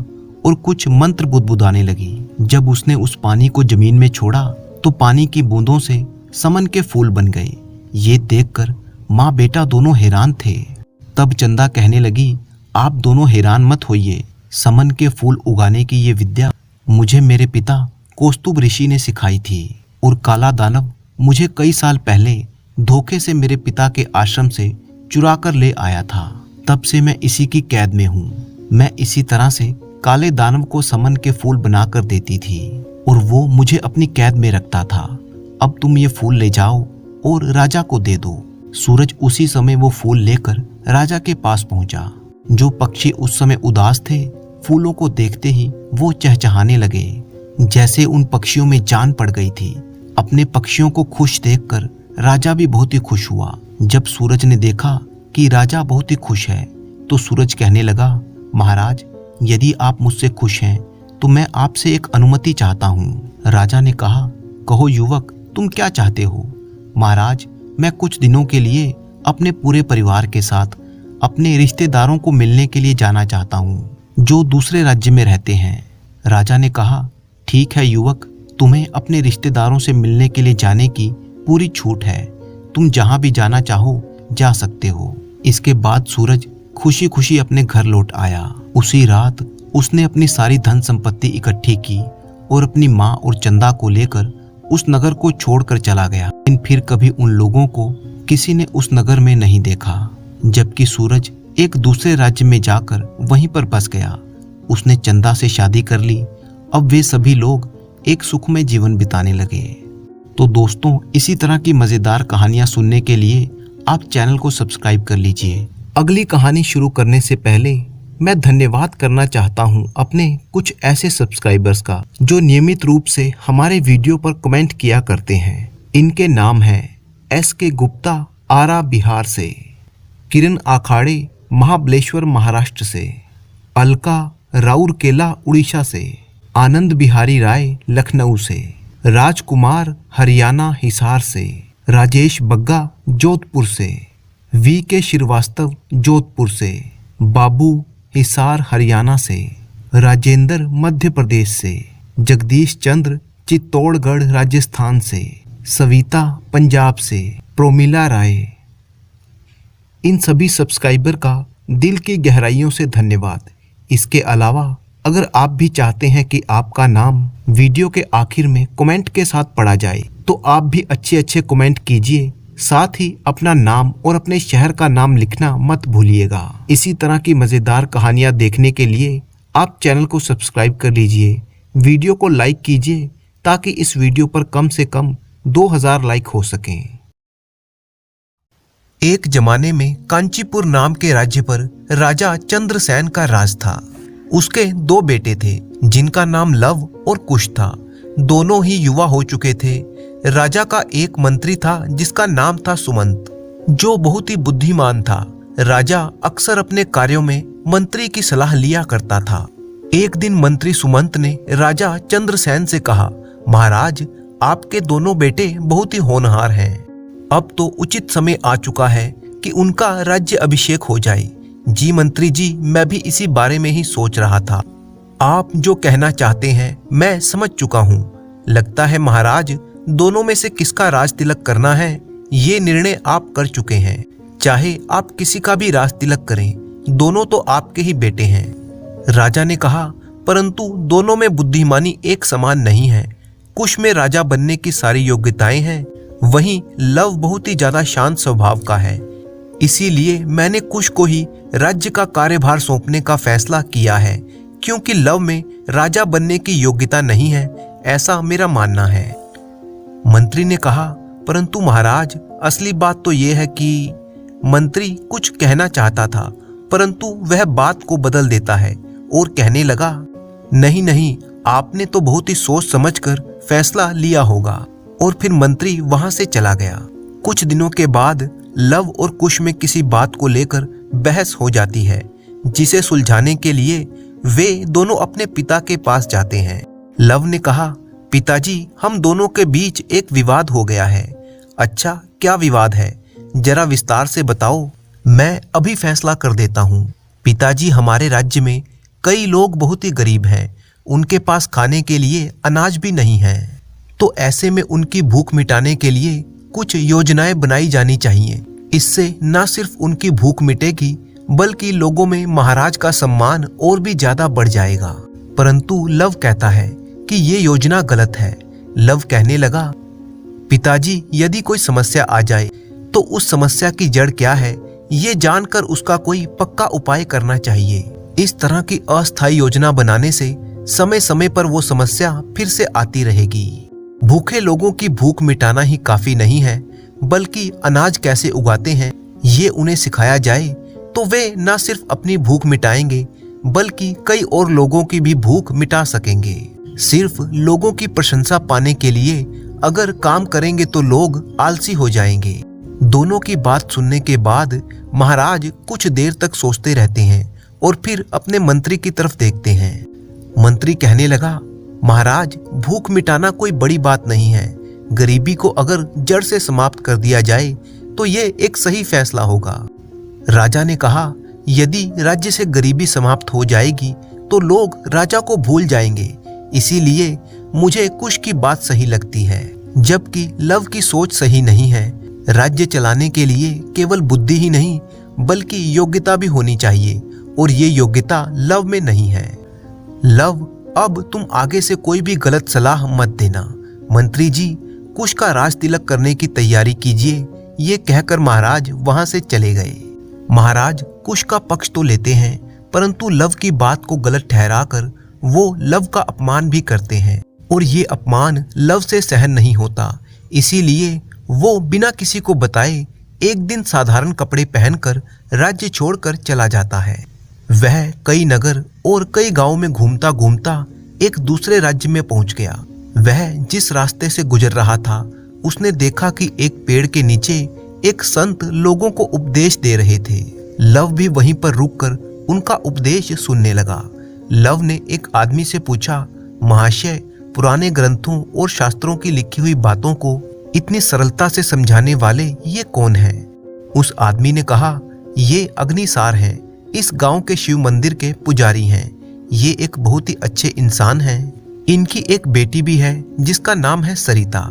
और कुछ मंत्र बुदबुदाने लगी। जब उसने उस पानी को जमीन में छोड़ा तो पानी की बूंदों से समन के फूल बन गए। ये देखकर माँ बेटा दोनों हैरान थे। तब चंदा कहने लगी, आप दोनों हैरान मत होइए, समन के फूल उगाने की ये विद्या मुझे मेरे पिता कौस्तुभ ऋषि ने सिखाई थी और काला दानव मुझे कई साल पहले धोखे से मेरे पिता के आश्रम से चुरा कर ले आया था। तब से मैं इसी की कैद में हूँ। मैं इसी तरह से काले दानव को समन के फूल बनाकर देती थी और वो मुझे अपनी कैद में रखता था। अब तुम ये फूल ले जाओ और राजा को दे दो। सूरज उसी समय वो फूल लेकर राजा के पास पहुंचा। जो पक्षी उस समय उदास थे, फूलों को देखते ही वो चहचहाने लगे, जैसे उन पक्षियों में जान पड़ गई थी। अपने पक्षियों को खुश देखकर राजा भी बहुत ही खुश हुआ। जब सूरज ने देखा कि राजा बहुत ही खुश है तो सूरज कहने लगा, महाराज यदि आप मुझसे खुश हैं तो मैं आपसे एक अनुमति चाहता हूँ। राजा ने कहा, कहो युवक, तुम क्या चाहते हो? महाराज मैं कुछ दिनों के लिए अपने पूरे परिवार के साथ अपने रिश्तेदारों को मिलने के लिए जाना चाहता हूँ जो दूसरे राज्य में रहते हैं। राजा ने कहा, ठीक है युवक, तुम्हें अपने रिश्तेदारों से मिलने के लिए जाने की पूरी छूट है। तुम जहाँ भी जाना चाहो जा सकते हो। इसके बाद सूरज खुशी खुशी अपने घर लौट आया। उसी रात उसने अपनी सारी धन संपत्ति इकट्ठी की और अपनी माँ और चंदा को लेकर उस नगर को छोड़कर चला गया। लेकिन फिर कभी उन लोगों को किसी ने उस नगर में नहीं देखा। जबकि सूरज एक दूसरे राज्य में जाकर वहीं पर बस गया। उसने चंदा से शादी कर ली। अब वे सभी लोग एक सुखमय जीवन बिताने लगे। तो दोस्तों, इसी तरह की मज़ेदार कहानियां सुनने के लिए आप चैनल को सब्सक्राइब कर लीजिए। अगली कहानी शुरू करने से पहले मैं धन्यवाद करना चाहता हूं अपने कुछ ऐसे सब्सक्राइबर्स का जो नियमित रूप से हमारे वीडियो पर कमेंट किया करते हैं। इनके नाम हैं SK गुप्ता आरा बिहार से, किरण आखाड़े महाबलेश्वर महाराष्ट्र से, अलका राउरकेला उड़ीसा से, आनंद बिहारी राय लखनऊ से, राजकुमार हरियाणा हिसार से, राजेश बग्गा जोधपुर से, VK श्रीवास्तव जोधपुर से, बाबू हिसार हरियाणा से, राजेंद्र मध्य प्रदेश से, जगदीश चंद्र चित्तौड़गढ़ राजस्थान से, सविता पंजाब से, प्रोमिला राय। इन सभी सब्सक्राइबर का दिल की गहराइयों से धन्यवाद। इसके अलावा अगर आप भी चाहते हैं कि आपका नाम वीडियो के आखिर में कमेंट के साथ पढ़ा जाए तो आप भी अच्छे अच्छे कमेंट कीजिए। साथ ही अपना नाम और अपने शहर का नाम लिखना मत भूलिएगा। इसी तरह की मज़ेदार कहानियां देखने के लिए आप चैनल को सब्सक्राइब कर लीजिए, वीडियो को लाइक कीजिए ताकि इस वीडियो पर कम से कम 2000 लाइक हो सकें। एक जमाने में कांचीपुर नाम के राज्य पर राजा चंद्रसेन का राज था। उसके 2 बेटे थे जिनका नाम लव और कुश था। दोनों ही युवा हो चुके थे। राजा का एक मंत्री था जिसका नाम था सुमंत, जो बहुत ही बुद्धिमान था। राजा अक्सर अपने कार्यों में मंत्री की सलाह लिया करता था। एक दिन मंत्री सुमंत ने राजा चंद्रसेन से कहा, महाराज, आपके दोनों बेटे बहुत ही होनहार हैं। अब तो उचित समय आ चुका है कि उनका राज्य अभिषेक हो जाए। जी मंत्री जी, मैं भी इसी बारे में ही सोच रहा था। आप जो कहना चाहते हैं मैं समझ चुका हूँ। लगता है महाराज, दोनों में से किसका राज तिलक करना है ये निर्णय आप कर चुके हैं। चाहे आप किसी का भी राज तिलक करें, दोनों तो आपके ही बेटे हैं। राजा ने कहा, परंतु दोनों में बुद्धिमानी एक समान नहीं है। कुश में राजा बनने की सारी योग्यताएं हैं, वहीं लव बहुत ही ज्यादा शांत स्वभाव का है। इसीलिए मैंने कुश को ही राज्य का कार्यभार सौंपने का फैसला किया है, क्योंकि लव में राजा बनने की योग्यता नहीं है, ऐसा मेरा मानना है। मंत्री ने कहा, परंतु महाराज, असली बात तो यह है कि मंत्री कुछ कहना चाहता था, परंतु वह बात को बदल देता है और कहने लगा, नहीं नहीं, आपने तो बहुत ही सोच समझकर फैसला लिया होगा। और फिर मंत्री वहां से चला गया। कुछ दिनों के बाद लव और कुश में किसी बात को लेकर बहस हो जाती है, जिसे सुलझाने के लिए वे दोनों अपने पिता के पास जाते हैं। लव ने कहा, पिताजी, हम दोनों के बीच एक विवाद हो गया है। अच्छा, क्या विवाद है? जरा विस्तार से बताओ, मैं अभी फैसला कर देता हूँ। पिताजी, हमारे राज्य में कई लोग बहुत ही गरीब हैं, उनके पास खाने के लिए अनाज भी नहीं है। तो ऐसे में उनकी भूख मिटाने के लिए कुछ योजनाएं बनाई जानी चाहिए। इससे न सिर्फ उनकी भूख मिटेगी, बल्कि लोगों में महाराज का सम्मान और भी ज्यादा बढ़ जाएगा। परंतु लव कहता है कि ये योजना गलत है। लव कहने लगा, पिताजी, यदि कोई समस्या आ जाए तो उस समस्या की जड़ क्या है ये जानकर उसका कोई पक्का उपाय करना चाहिए। इस तरह की अस्थायी योजना बनाने से समय समय पर वो समस्या फिर से आती रहेगी। भूखे लोगों की भूख मिटाना ही काफी नहीं है, बल्कि अनाज कैसे उगाते हैं ये उन्हें सिखाया जाए तो वे न सिर्फ अपनी भूख मिटाएंगे, बल्कि कई और लोगों की भी भूख मिटा सकेंगे। सिर्फ लोगों की प्रशंसा पाने के लिए अगर काम करेंगे तो लोग आलसी हो जाएंगे। दोनों की बात सुनने के बाद महाराज कुछ देर तक सोचते रहते हैं और फिर अपने मंत्री की तरफ देखते हैं। मंत्री कहने लगा, महाराज, भूख मिटाना कोई बड़ी बात नहीं है। गरीबी को अगर जड़ से समाप्त कर दिया जाए तो ये एक सही फैसला होगा। राजा ने कहा, यदि राज्य से गरीबी समाप्त हो जाएगी तो लोग राजा को भूल जाएंगे। इसीलिए मुझे कुश की बात सही लगती है, जबकि लव की सोच सही नहीं है। राज्य चलाने के लिए केवल बुद्धि ही नहीं, बल्कि योग्यता भी होनी चाहिए, और ये योग्यता लव में नहीं है। लव, अब तुम आगे से कोई भी गलत सलाह मत देना। मंत्री जी, कुश का राज तिलक करने की तैयारी कीजिए, ये कहकर महाराज वहां से चले गए। महाराज कुश का पक्ष तो लेते हैं, परंतु लव की बात को गलत ठहराकर वो लव का अपमान भी करते हैं और ये अपमान लव से सहन नहीं होता। इसीलिए वो बिना किसी को बताए एक दिन साधारण कपड़े पहनकर राज्य छोड़कर चला जाता है। वह कई नगर और कई गांवों में घूमता घूमता एक दूसरे राज्य में पहुंच गया। वह जिस रास्ते से गुजर रहा था, उसने देखा कि एक पेड़ के नीचे एक संत लोगों को उपदेश दे रहे थे। लव भी वहीं पर रुककर उनका उपदेश सुनने लगा। लव ने एक आदमी से पूछा, महाशय, पुराने ग्रंथों और शास्त्रों की लिखी हुई बातों को इतनी सरलता से समझाने वाले ये कौन हैं? उस आदमी ने कहा, ये अग्निसार हैं, इस गांव के शिव मंदिर के पुजारी हैं। ये एक बहुत ही अच्छे इंसान हैं। इनकी एक बेटी भी है जिसका नाम है सरिता।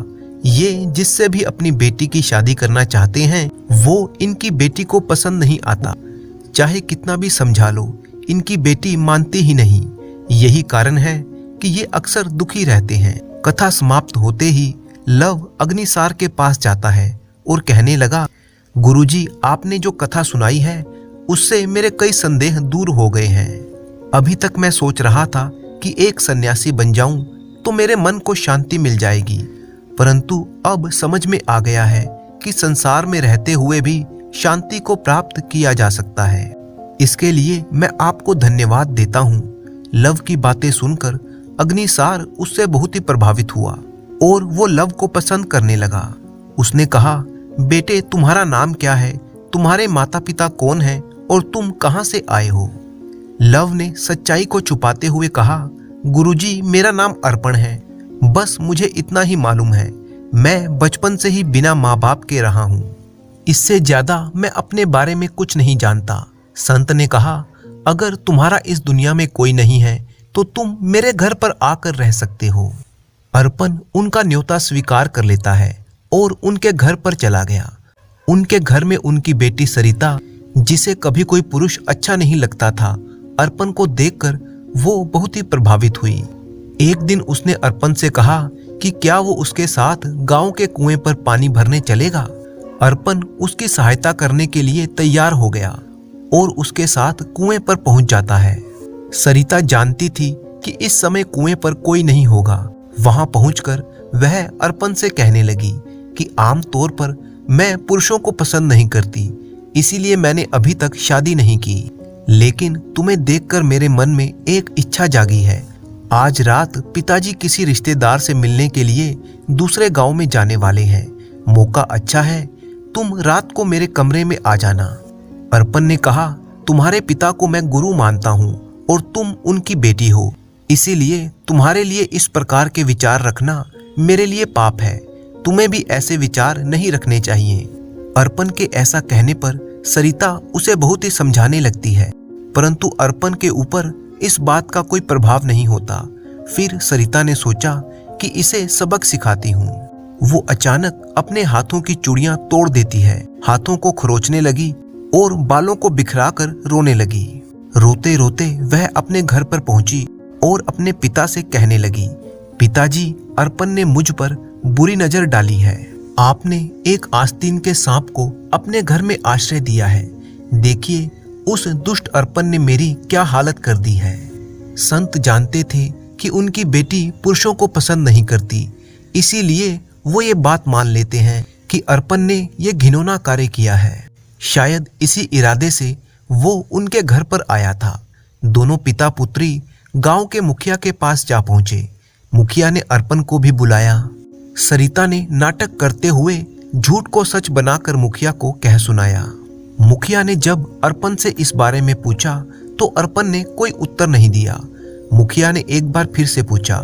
ये जिससे भी अपनी बेटी की शादी करना चाहते हैं, वो इनकी बेटी को पसंद नहीं आता। चाहे कितना भी समझा लो, इनकी बेटी मानती ही नहीं। यही कारण है कि ये अक्सर दुखी रहते हैं। कथा समाप्त होते ही लव अग्निसार के पास जाता है और कहने लगा, गुरुजी, आपने जो कथा सुनाई है उससे मेरे कई संदेह दूर हो गए हैं। अभी तक मैं सोच रहा था कि एक सन्यासी बन जाऊं तो मेरे मन को शांति मिल जाएगी, परंतु अब समझ में आ गया है कि संसार में रहते हुए भी शांति को प्राप्त किया जा सकता है। इसके लिए मैं आपको धन्यवाद देता हूँ। लव की बातें सुनकर अग्निसार उससे बहुत ही प्रभावित हुआ और वो लव को पसंद करने लगा। उसने कहा, बेटे, तुम्हारा नाम क्या है? तुम्हारे माता पिता कौन हैं और तुम कहाँ से आए हो? लव ने सच्चाई को छुपाते हुए कहा, गुरुजी, मेरा नाम अर्पण है। बस मुझे इतना ही मालूम है। मैं बचपन से ही बिना माँ बाप के रहा हूँ। इससे ज्यादा मैं अपने बारे में कुछ नहीं जानता। संत ने कहा, अगर तुम्हारा इस दुनिया में कोई नहीं है तो तुम मेरे घर पर आकर रह सकते हो। अर्पण उनका न्योता स्वीकार कर लेता है और उनके घर पर चला गया। उनके घर में उनकी बेटी सरिता, जिसे कभी कोई पुरुष अच्छा नहीं लगता था, अर्पण को देखकर वो बहुत ही प्रभावित हुई। एक दिन उसने अर्पण से कहा कि क्या वो उसके साथ गांव के कुएं पर पानी भरने चलेगा। अर्पण उसकी सहायता करने के लिए तैयार हो गया और उसके साथ कुएं पर पहुंच जाता है। सरिता जानती थी कि इस समय कुएं पर कोई नहीं होगा। वहां पहुंचकर वह अर्पण से कहने लगी कि आमतौर पर मैं पुरुषों को पसंद नहीं करती, इसीलिए मैंने अभी तक शादी नहीं की। लेकिन तुम्हें देखकर मेरे मन में एक इच्छा जागी है। आज रात पिताजी किसी रिश्तेदार से मिलने के लिए दूसरे गांव में जाने वाले हैं। मौका अच्छा है, तुम रात को मेरे कमरे में आ जाना। अर्पण ने कहा, तुम्हारे पिता को मैं गुरु मानता हूँ और तुम उनकी बेटी हो, इसीलिए तुम्हारे लिए इस प्रकार के विचार रखना मेरे लिए पाप है। तुम्हें भी ऐसे विचार नहीं रखने चाहिए। अर्पण के ऐसा कहने पर सरिता उसे बहुत ही समझाने लगती है, परंतु अर्पण के ऊपर इस बात का कोई प्रभाव नहीं होता। फिर सरिता ने सोचा कि इसे सबक सिखाती हूँ। वो अचानक अपने हाथों की चूड़ियां तोड़ देती है, हाथों को खरोचने लगी और बालों को बिखराकर रोने लगी। रोते रोते वह अपने घर पर पहुंची और अपने पिता से कहने लगी, पिताजी, अर्पण ने मुझ पर बुरी नजर डाली है। आपने एक आस्तीन के सांप को अपने घर में आश्रय दिया है। देखिए, उस दुष्ट अर्पण ने मेरी क्या हालत कर दी है। संत जानते थे कि उनकी बेटी पुरुषों को पसंद नहीं करती, इसीलिए वो ये बात मान लेते हैं कि अर्पण ने ये घिनौना कार्य किया है। शायद इसी इरादे से वो उनके घर पर आया था। दोनों पिता पुत्री गांव के मुखिया के पास जा पहुंचे। मुखिया ने अर्पण को भी बुलाया। सरिता ने नाटक करते हुए झूठ को सच बनाकर मुखिया को कह सुनाया। मुखिया ने जब अर्पण से इस बारे में पूछा तो अर्पण ने कोई उत्तर नहीं दिया। मुखिया ने एक बार फिर से पूछा,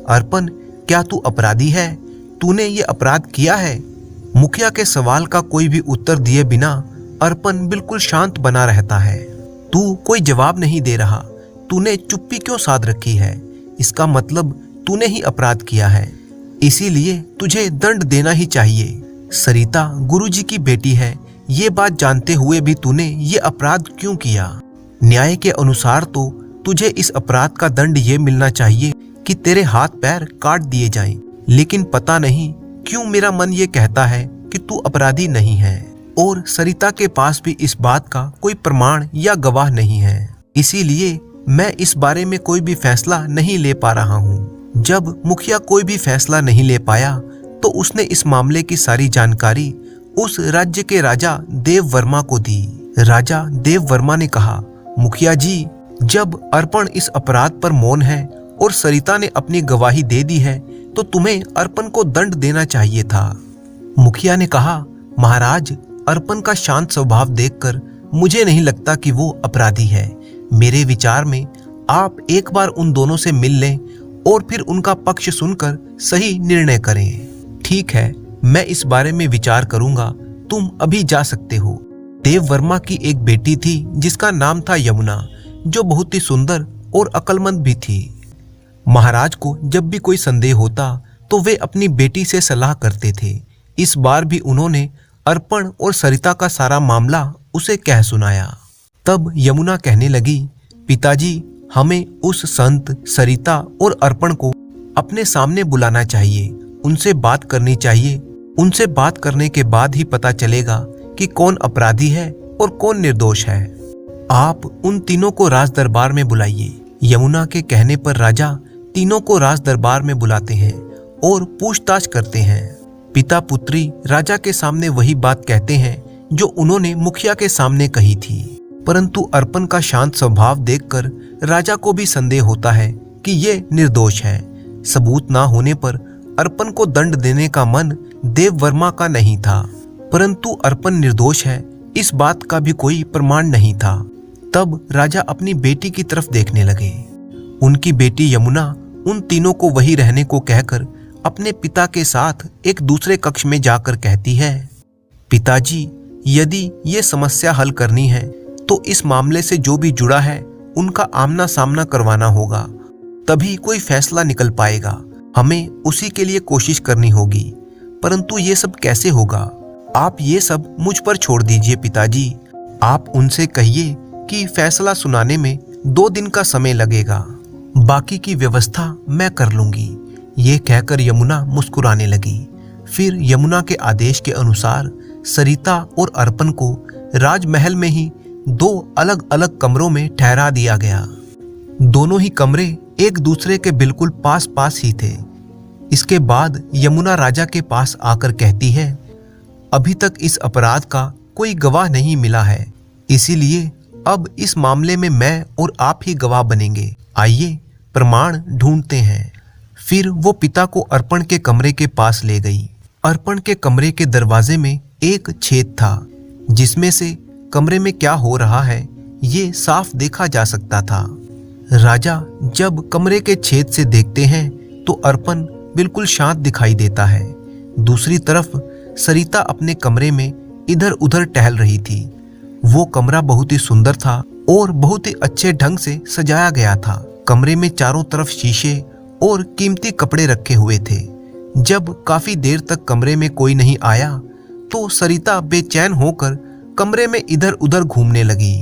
अर्पण, क्या तू अपराधी है? तूने ये अपराध किया है? मुखिया के सवाल का कोई भी उत्तर दिए बिना अर्पण बिल्कुल शांत बना रहता है। तू कोई जवाब नहीं दे रहा, तूने चुप्पी क्यों साध रखी है? इसका मतलब तूने ही अपराध किया है, इसीलिए तुझे दंड देना ही चाहिए। सरिता गुरुजी की बेटी है, ये बात जानते हुए भी तूने ये अपराध क्यों किया? न्याय के अनुसार तो तुझे इस अपराध का दंड ये मिलना चाहिए कि तेरे हाथ पैर काट दिए जाएं, लेकिन पता नहीं क्यों मेरा मन ये कहता है कि तू अपराधी नहीं है और सरिता के पास भी इस बात का कोई प्रमाण या गवाह नहीं है। इसीलिए मैं इस बारे में कोई भी फैसला नहीं ले पा रहा हूँ। जब मुखिया कोई भी फैसला नहीं ले पाया तो उसने इस मामले की सारी जानकारी उस राज्य के राजा देव वर्मा को दी। राजा देव वर्मा ने कहा, मुखिया जी, जब अर्पण इस अपराध पर मौन है और सरिता ने अपनी गवाही दे दी है तो तुम्हें अर्पण को दंड देना चाहिए था। मुखिया ने कहा, महाराज, अर्पण का शांत स्वभाव देखकर मुझे नहीं लगता कि वो अपराधी है। मेरे विचार में आप एक बार उन दोनों से मिल लें और फिर उनका पक्ष सुनकर सही निर्णय करें। ठीक है, मैं इस बारे में विचार करूंगा, तुम अभी जा सकते हो। देव वर्मा की एक बेटी थी जिसका नाम था यमुना, जो बहुत ही सुंदर और अक्लमंद भी थी। महाराज को जब भी कोई संदेह होता तो वे अपनी बेटी से सलाह करते थे। इस बार भी उन्होंने अर्पण और सरिता का सारा मामला उसे कह सुनाया। तब यमुना कहने लगी, पिताजी, हमें उस संत, सरिता और अर्पण को अपने सामने बुलाना चाहिए, उनसे बात करनी चाहिए। उनसे बात करने के बाद ही पता चलेगा कि कौन अपराधी है और कौन निर्दोष है। आप उन तीनों को राज दरबार में बुलाइए। यमुना के कहने पर राजा तीनों को राज दरबार में बुलाते हैं और पूछताछ करते हैं। पिता पुत्री राजा के सामने वही बात कहते हैं जो उन्होंने मुखिया के सामने कही थी। परंतु अर्पण का शांत स्वभाव देखकर राजा को भी संदेह होता है कि ये निर्दोष है। सबूत ना होने पर अर्पण को दंड देने का मन देव वर्मा का नहीं था, परंतु अर्पण निर्दोष है इस बात का भी कोई प्रमाण नहीं था। तब राजा अपनी बेटी की तरफ देखने लगे। उनकी बेटी यमुना उन तीनों को वही रहने को कहकर अपने पिता के साथ एक दूसरे कक्ष में जाकर कहती है, पिताजी, यदि ये समस्या हल करनी है तो इस मामले से जो भी जुड़ा है उनका आमना सामना करवाना होगा, तभी कोई फैसला निकल पाएगा। हमें उसी के लिए कोशिश करनी होगी। परंतु ये सब कैसे होगा? आप ये सब मुझ पर छोड़ दीजिए पिताजी। आप उनसे कहिए कि फैसला सुनाने में 2 दिन का समय लगेगा, बाकी की व्यवस्था मैं कर लूंगी। ये कहकर यमुना मुस्कुराने लगी। फिर यमुना के आदेश के अनुसार सरिता और अर्पण को राजमहल में ही 2 अलग अलग कमरों में ठहरा दिया गया। दोनों ही कमरे एक दूसरे के बिल्कुल पास पास ही थे। इसके बाद यमुना राजा के पास आकर कहती है, अभी तक इस अपराध का कोई गवाह नहीं मिला है, इसीलिए अब इस मामले में मैं और आप ही गवाह बनेंगे। आइए प्रमाण ढूंढते हैं। फिर वो पिता को अर्पण के कमरे के पास ले गई। अर्पण के कमरे के दरवाजे में एक छेद था जिसमें से कमरे में क्या हो रहा है ये साफ देखा जा सकता था। राजा जब कमरे के छेद से देखते हैं तो अर्पण बिल्कुल शांत दिखाई देता है। दूसरी तरफ सरिता अपने कमरे में इधर उधर टहल रही थी। वो कमरा बहुत ही सुंदर था और बहुत ही अच्छे ढंग से सजाया गया था। कमरे में चारों तरफ शीशे और कीमती कपड़े रखे हुए थे। जब काफी देर तक कमरे में कोई नहीं आया तो सरिता बेचैन होकर कमरे में इधर उधर घूमने लगी।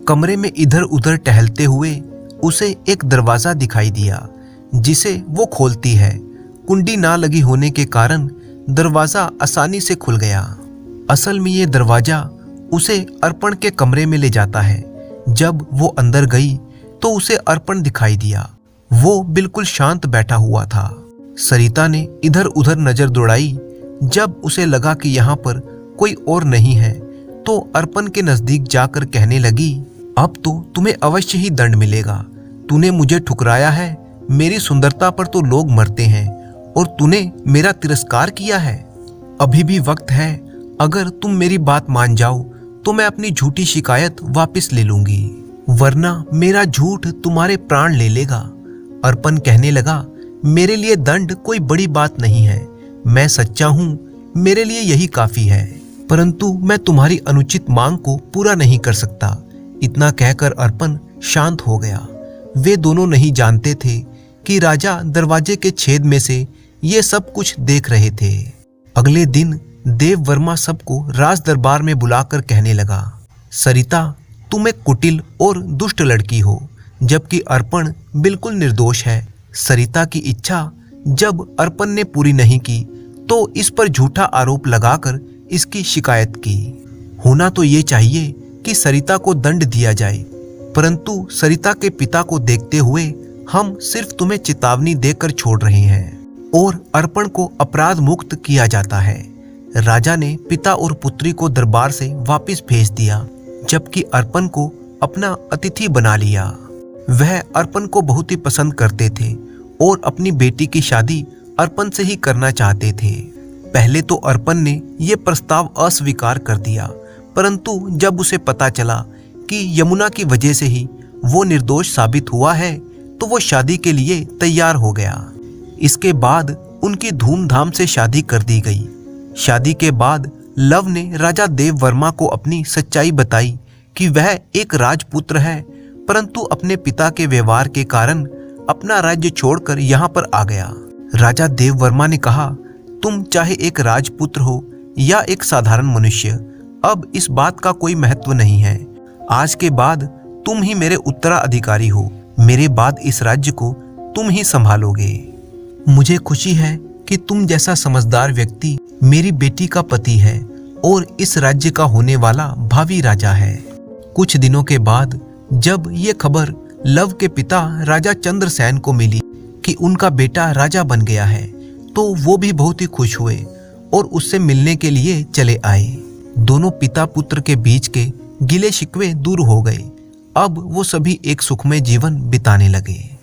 कमरे में इधर उधर टहलते हुए उसे एक दरवाजा दिखाई दिया जिसे वो खोलती है। कुंडी ना लगी होने के कारण दरवाजा आसानी से खुल गया। असल में ये दरवाजा उसे अर्पण के कमरे में ले जाता है। जब वो अंदर गई तो उसे अर्पण दिखाई दिया। वो बिल्कुल शांत बैठा हुआ था। सरिता ने इधर उधर नजर दौड़ाई। जब उसे लगा कि यहाँ पर कोई और नहीं है तो अर्पण के नजदीक जाकर कहने लगी, अब तो तुम्हें अवश्य ही दंड मिलेगा। तूने मुझे ठुकराया है, मेरी सुंदरता पर तो लोग मरते हैं और तूने मेरा तिरस्कार किया है। अभी भी वक्त है, अगर तुम मेरी बात मान जाओ तो मैं अपनी झूठी शिकायत वापस ले लूंगी, वरना मेरा झूठ तुम्हारे प्राण ले लेगा। अर्पण कहने लगा, मेरे लिए दंड कोई बड़ी बात नहीं है, मैं सच्चा हूँ, मेरे लिए यही काफी है, परंतु मैं तुम्हारी अनुचित मांग को पूरा नहीं कर सकता। इतना कहकर अर्पण शांत हो गया। वे दोनों नहीं जानते थे कि राजा दरवाजे के छेद में से ये सब कुछ देख रहे थे। अगले दिन देव वर्मा सबको राज दरबार में बुलाकर कहने लगा, सरिता, तुम एक कुटिल और दुष्ट लड़की हो, जबकि अर्पण बिल्कुल निर्दोष है। सरिता की इच्छा जब अर्पण ने पूरी नहीं की तो इस पर झूठा आरोप लगाकर इसकी शिकायत की। होना तो ये चाहिए कि सरिता को दंड दिया जाए, परंतु सरिता के पिता को देखते हुए हम सिर्फ तुम्हें चेतावनी देकर छोड़ रहे हैं और अर्पण को अपराध मुक्त किया जाता है। राजा ने पिता और पुत्री को दरबार से वापस भेज दिया, जबकि अर्पण को अपना अतिथि बना लिया। वह अर्पण को बहुत ही पसंद करते थे और अपनी बेटी की शादी अर्पण से ही करना चाहते थे। पहले तो अर्पण ने यह प्रस्ताव अस्वीकार कर दिया, परंतु जब उसे पता चला कि यमुना की वजह से ही वो निर्दोष साबित हुआ है, तो वो शादी के लिए तैयार हो गया। इसके बाद उनकी धूमधाम से शादी कर दी गई। शादी के बाद लव ने राजा देववर्मा को अपनी सच्चाई बताई कि वह एक राजपुत्र है, परंतु अपने पिता के व्यवहार के कारण अपना राज्य छोड़कर यहाँ पर आ गया। राजा देववर्मा ने कहा, तुम चाहे एक राजपुत्र हो या एक साधारण मनुष्य, अब इस बात का कोई महत्व नहीं है। आज के बाद तुम ही मेरे उत्तराधिकारी हो। मेरे बाद इस राज्य को तुम ही संभालोगे। मुझे खुशी है कि तुम जैसा समझदार व्यक्ति मेरी बेटी का पति है और इस राज्य का होने वाला भावी राजा है। कुछ दिनों के बाद जब ये खबर लव के पिता राजा चंद्रसेन को मिली कि उनका बेटा राजा बन गया है, तो वो भी बहुत ही खुश हुए और उससे मिलने के लिए चले आए। दोनों पिता पुत्र के बीच के गिले शिकवे दूर हो गए। अब वो सभी एक सुखमय जीवन बिताने लगे।